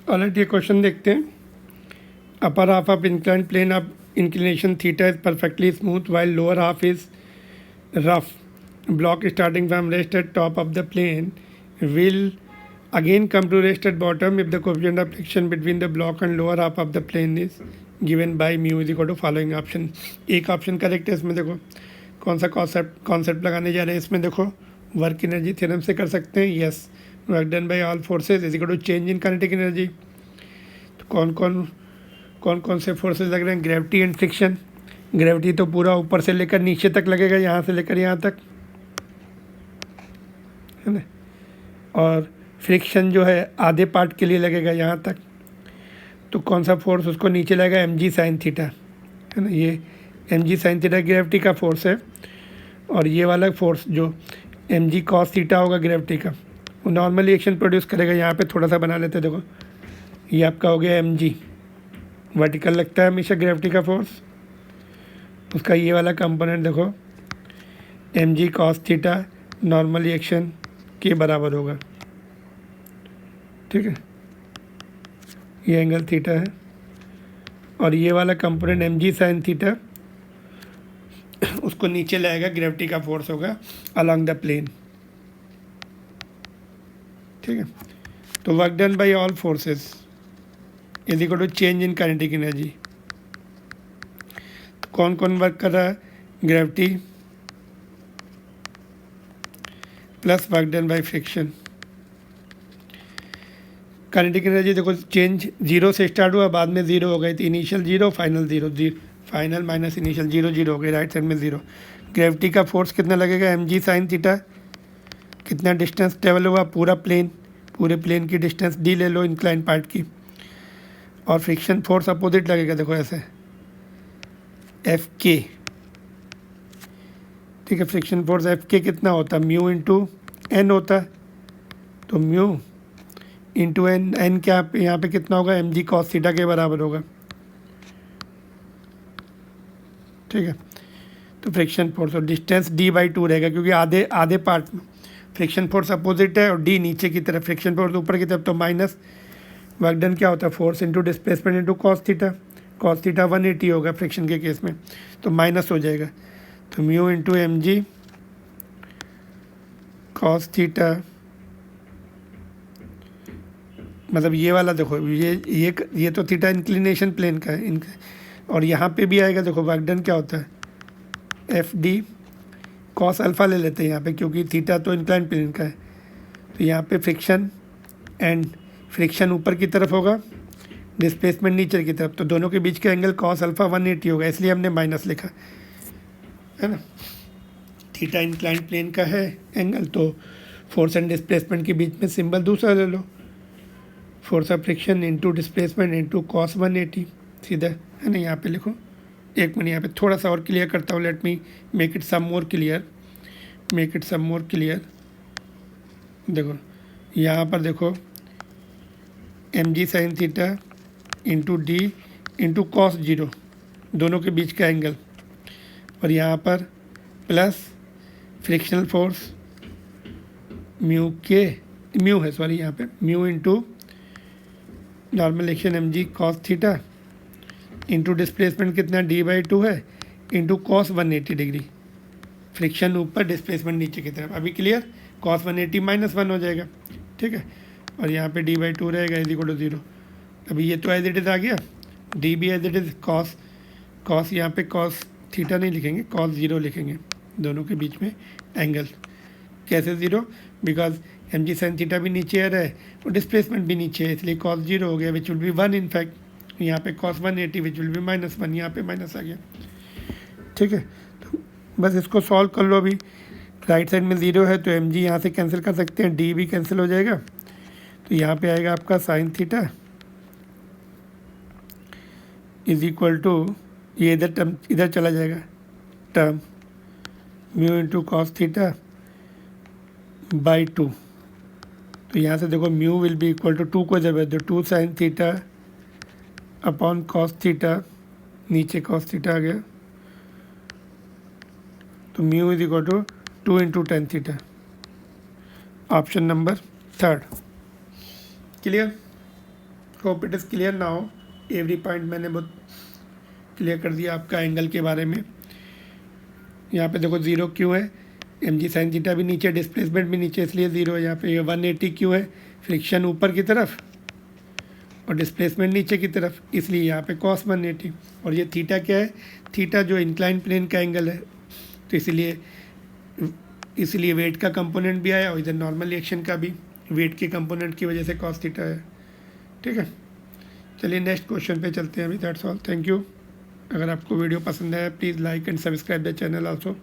Alright, ये question देखते हैं. Upper half of inclined plane of inclination theta is perfectly smooth while lower half is rough. Block starting from rest at top of the plane will again come to rest at bottom if the coefficient of friction between the block and lower half of the plane is given by mu is equal to following option. एक option correct है. इसमें देखो कौन सा concept लगाने जा रहे हैं. इसमें देखो वर्क एनर्जी थ्योरम से कर सकते हैं. Yes, work done by all forces is equal to change in kinetic energy. तो कौन कौन से फोर्सेज लग रहे हैं? Gravity and friction. ग्रेविटी तो पूरा ऊपर से लेकर नीचे तक लगेगा, यहाँ से लेकर यहाँ तक, है ना. और फ्रिक्शन जो है आधे पार्ट के लिए लगेगा यहाँ तक. तो कौन सा फोर्स उसको नीचे लगेगा? mg साइन थीटा, है ना. ये mg साइन थीटा ग्रेविटी का फोर्स है. और ये वाला फोर्स जो mg कॉस थीटा होगा ग्रेविटी का, वो नॉर्मली एक्शन प्रोड्यूस करेगा. यहाँ पे थोड़ा सा बना लेते हैं. देखो ये आपका हो गया mg, वर्टिकल लगता है हमेशा ग्रेविटी का फोर्स. उसका ये वाला कंपोनेंट देखो mg cos theta normally action के बराबर होगा. ठीक है, ये एंगल थीटा है. और ये वाला कंपोनेंट mg साइन थीटा उसको नीचे लाएगा, ग्रेविटी का फोर्स होगा अलोंग द प्लेन. ठीक है. तो work done by all forces is equal to change in kinetic energy. कौन कौन वर्क कर रहा है? Gravity plus work done by friction. Kinetic energy देखो चेंज जीरो से स्टार्ट हुआ, बाद में ज़ीरो हो गई. तो initial zero, final zero, final minus initial zero, zero हो गई. राइट साइड में ज़ीरो. ग्रेविटी का फोर्स कितना लगेगा? mg sine theta. कितना डिस्टेंस ट्रेवल हुआ? पूरा प्लेन, पूरे प्लेन की डिस्टेंस d ले लो इंक्लाइन पार्ट की. और फ्रिक्शन फोर्स अपोजिट लगेगा, देखो ऐसे Fk. ठीक है, फ्रिक्शन फोर्स Fk कितना होता है? म्यू इंटू एन होता है. तो म्यू इंटू एन क्या यहाँ पे कितना होगा? mg कॉस थीटा के बराबर होगा. ठीक है. तो फ्रिक्शन फोर्स और डिस्टेंस d/2 रहेगा, क्योंकि आधे पार्ट में फ्रिक्शन फोर्स अपोजिट है और d नीचे की तरफ, फ्रिक्शन फोर्स ऊपर की तरफ. तो माइनस वर्क डन क्या होता है? Force into displacement into cos theta. Cos theta 180 होगा फ्रिक्शन के केस में, तो माइनस हो जाएगा. तो mu into mg cos theta, मतलब ये वाला देखो ये तो थीटा इंक्लिनेशन प्लेन का है. और यहाँ पे भी आएगा. देखो वर्क डन क्या होता है? एफ डी कॉस अल्फ़ा ले लेते हैं यहाँ पे, क्योंकि थीटा तो इंक्लाइन प्लेन का है. तो यहाँ पे फ्रिक्शन ऊपर की तरफ होगा, डिस्प्लेसमेंट नीचे की तरफ. तो दोनों के बीच का एंगल कॉस अल्फ़ा 180 होगा, इसलिए हमने माइनस लिखा, है ना. थीटा इंक्लाइन प्लेन का है एंगल, तो फोर्स एंड डिस्प्लेसमेंट के बीच में सिंबल दूसरा ले लो. Force of friction into displacement into cos 180 सीधा, है ना. यहाँ पे लिखो. एक मिनट यहाँ पे थोड़ा सा और क्लियर करता हूँ. Let me make it some more clear. देखो यहाँ पर देखो mg sine theta into d into cos zero, दोनों के बीच का एंगल. और यहाँ पर प्लस फ्रिक्शनल फोर्स म्यू है, सॉरी यहाँ पे mu into normal action mg cos theta into displacement कितना d/2 है इंटू कॉस 180 डिग्री. फ्रिक्शन ऊपर, डिस्प्लेसमेंट नीचे की तरफ. अभी क्लियर? कॉस 180 -1 हो जाएगा. ठीक है. और यहाँ पे d/2 रहेगा इज इक्वल टू 0. अभी ये तो एज इट इज़ आ गया, d भी एज इट इज़. कॉस यहाँ पे कॉस थीटा नहीं लिखेंगे, कॉस 0 लिखेंगे. दोनों के बीच में एंगल कैसे 0? बिकॉज mg साइन थीटा भी नीचे आ रहा है और डिस्प्लेसमेंट भी नीचे है, इसलिए कॉस 0 हो गया, विच विल बी 1 इनफैक्ट. यहाँ पे कॉस 180 विच विल बी -1, यहाँ पे माइनस आ गया. ठीक है. तो बस इसको सॉल्व कर लो. अभी राइट साइड में 0 है, तो mg यहाँ से कैंसिल कर सकते हैं, d भी कैंसिल हो जाएगा. तो यहाँ पे आएगा आपका sine theta is equal to, ये इधर टर्म इधर चला जाएगा, term mu into cos theta by 2. तो यहाँ से देखो mu will be equal to 2 को इधर भेज दो, 2 sine theta upon cos theta, नीचे कॉस थीटा आ गया. तो mu is equal to 2 into tan theta. Option number 3. Clear? Hope it is clear now. Every point मैंने बहुत क्लियर कर दिया आपका एंगल के बारे में। यहाँ पे देखो ज़ीरो क्यों है, एम जी साइन थीटा भी नीचे, डिस्प्लेसमेंट भी नीचे, इसलिए ज़ीरो है। यहाँ पे ये 180 क्यों है, फ्रिक्शन ऊपर की तरफ और डिस्प्लेसमेंट नीचे की तरफ, इसलिए यहाँ पे कॉस 180। और ये थीटा क्या है, थीटा जो इंक्लाइन प्लेन का एंगल है, तो इसलिए वेट का कंपोनेंट भी आया और इधर नॉर्मल रिएक्शन का भी वेट के कंपोनेंट की वजह से कॉस थीटा है। ठीक है, चलिए नेक्स्ट क्वेश्चन पे चलते हैं अभी। That's all, thank you. अगर आपको वीडियो पसंद आया please like and subscribe the channel also.